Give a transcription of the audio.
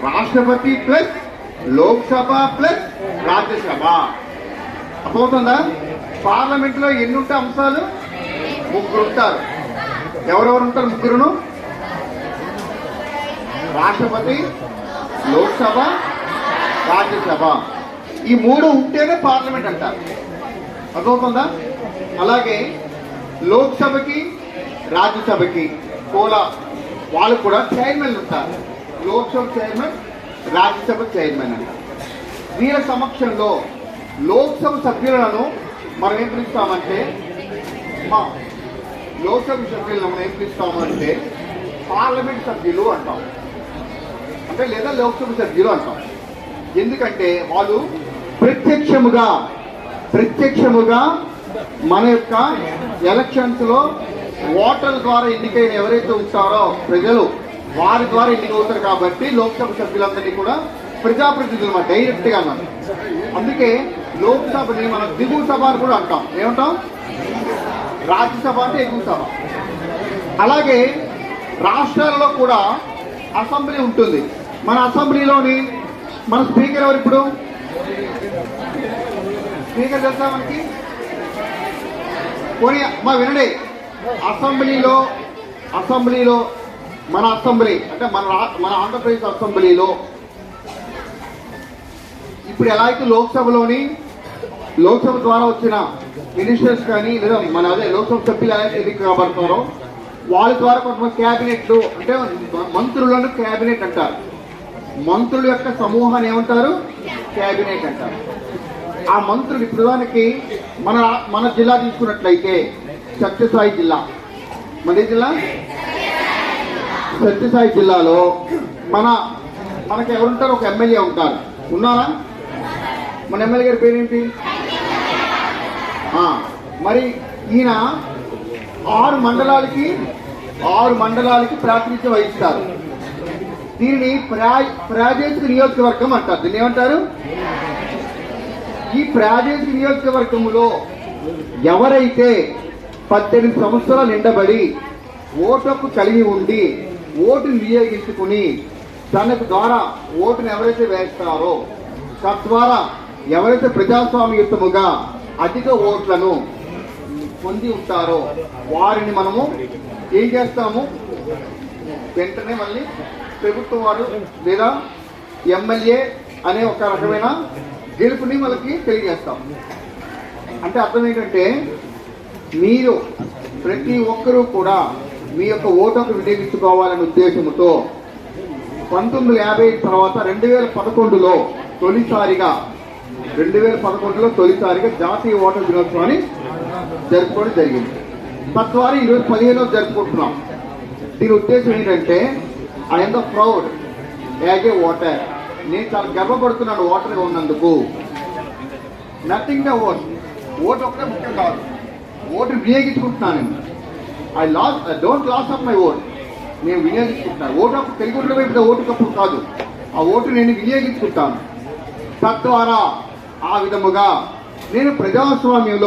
రాష్ట్రపతి plus Lok Sabha plus Rajya Sabha. అర్థమవుతుందా? Parliament లో ఎన్ని ఉంటాయి అంశాలు? ముగ్గురు ఉంటారు. ఎవరెవరు ఉంటారు? ముగ్గురును. రాష్ట్రపతి, లోక్సభ, రాజ్యసభ. ఈ మూడు ఉంటేనే పార్లమెంట్ అంటారు. అర్థమవుతుందా? అలాగే లోక్సభకి రాజ్యసభకి కూడా వాళ్ళు కూడా చైర్మన్ ఉంటారు. లోక్సభ చైర్మన్, రాజ్యసభ చైర్మన్ అంటారు. వీళ్ళ సమక్షంలో లోక్సభ సభ్యులను మనం ఏం పిలుస్తామంటే, లోక్సభ సభ్యులను మనం ఏం పిలుస్తామంటే పార్లమెంట్ సభ్యులు అంటాం. అంటే లేదా లోక్సభ సభ్యులు అంటాం. ఎందుకంటే వాళ్ళు ప్రత్యక్షముగా మన యొక్క ఎలక్షన్స్ లో ఓటర్ల ద్వారా ఎన్నికైన ఎవరైతే ఉంటారో ప్రజలు, వారి ద్వారా ఎన్నికవుతారు. కాబట్టి లోక్సభ సభ్యులందరినీ కూడా ప్రజాప్రతినిధులు డైరెక్ట్ గా మనం. అందుకే లోక్సభని మనం దిగువ సభ అని కూడా అంటాం. ఏమంటాం? రాజ్యసభ అంటే ఎగువ సభ. అలాగే రాష్ట్రాలలో కూడా అసెంబ్లీ ఉంటుంది. మన అసెంబ్లీలోని మన స్పీకర్ ఎవరు? ఇప్పుడు స్పీకర్ తెలుసా మనకి? పోనీ మా వినండి, అసెంబ్లీలో మన అసెంబ్లీ అంటే మన ఆంధ్రప్రదేశ్ అసెంబ్లీలో ఇప్పుడు ఎలా అయితే లోక్సభ ద్వారా వచ్చిన మినిస్టర్స్ కానీ లేదా మన లోక్సభ సభ్యులు ఎలా అయితే ఎన్నిక కాబడతారో వాళ్ళ ద్వారా కొంతమంది క్యాబినెట్లు అంటే మంత్రులను క్యాబినెట్ అంటారు. మంత్రుల యొక్క సమూహాన్ని ఏమంటారు? క్యాబినెట్ అంటారు. ఆ మంత్రులు ఇప్పుడు దానికి మన జిల్లా తీసుకున్నట్లయితే సత్యసాయి జిల్లా. మన జిల్లా సత్యసాయి జిల్లాలో మనకి ఎవరుంటారు? ఒక ఎమ్మెల్యే ఉంటారు. ఉన్నారా? మన ఎమ్మెల్యే గారి పేరేంటి? మరి ఈయన 6 మండలాలకి ప్రాతినిధ్యం వహిస్తారు. దీనిని ప్రాదేశిక నియోజకవర్గం అంటారు. దీన్ని ఏమంటారు? ఈ ప్రాదేశిక నియోజకవర్గంలో ఎవరైతే 18 సంవత్సరాలు నిండబడి ఓటుకు కలిగి ఉండి ఓటును వినియోగించుకుని తనకు ద్వారా ఓటును ఎవరైతే వేస్తారో తద్వారా ఎవరైతే ప్రజాస్వామ్యయుతముగా అధిక ఓట్లను పొంది ఉంటారో వారిని మనము ఏం చేస్తాము? వెంటనే మళ్ళీ ప్రభుత్వం వారు లేదా ఎమ్మెల్యే అనే ఒక రకమైన గెలుపుని మనకి తెలియజేస్తాం. అంటే అర్థం ఏంటంటే మీరు ప్రతి ఒక్కరూ కూడా మీ యొక్క ఓటుకు వినియోగించుకోవాలనే ఉద్దేశంతో 1950 తర్వాత 2011లో తొలిసారిగా జాతీయ ఓటర్ దినోత్సవాన్ని జరుపుకోవడం జరిగింది. తద్వారా ఈరోజు 15వ జరుపుకుంటున్నాం. దీని ఉద్దేశం ఏంటంటే I am the proud as a voter. నేను చాలా గర్వపడుతున్నాను ఓటర్గా ఉన్నందుకు. నథింగ్ ద ఓట్ ఒక్కటే ముఖ్యం కాదు, ఓటు వినియోగించుకుంటున్నాను. I don't lose of my vote. నేను వినియోగించుకుంటున్నాను. ఓటు హక్కు కలిగి ఉండడమే పెద్ద ఓటు హక్కు కాదు. ఆ ఓటు నేను వినియోగించుకుంటాను. తద్వారా ఆ విధముగా నేను ప్రజాస్వామ్యం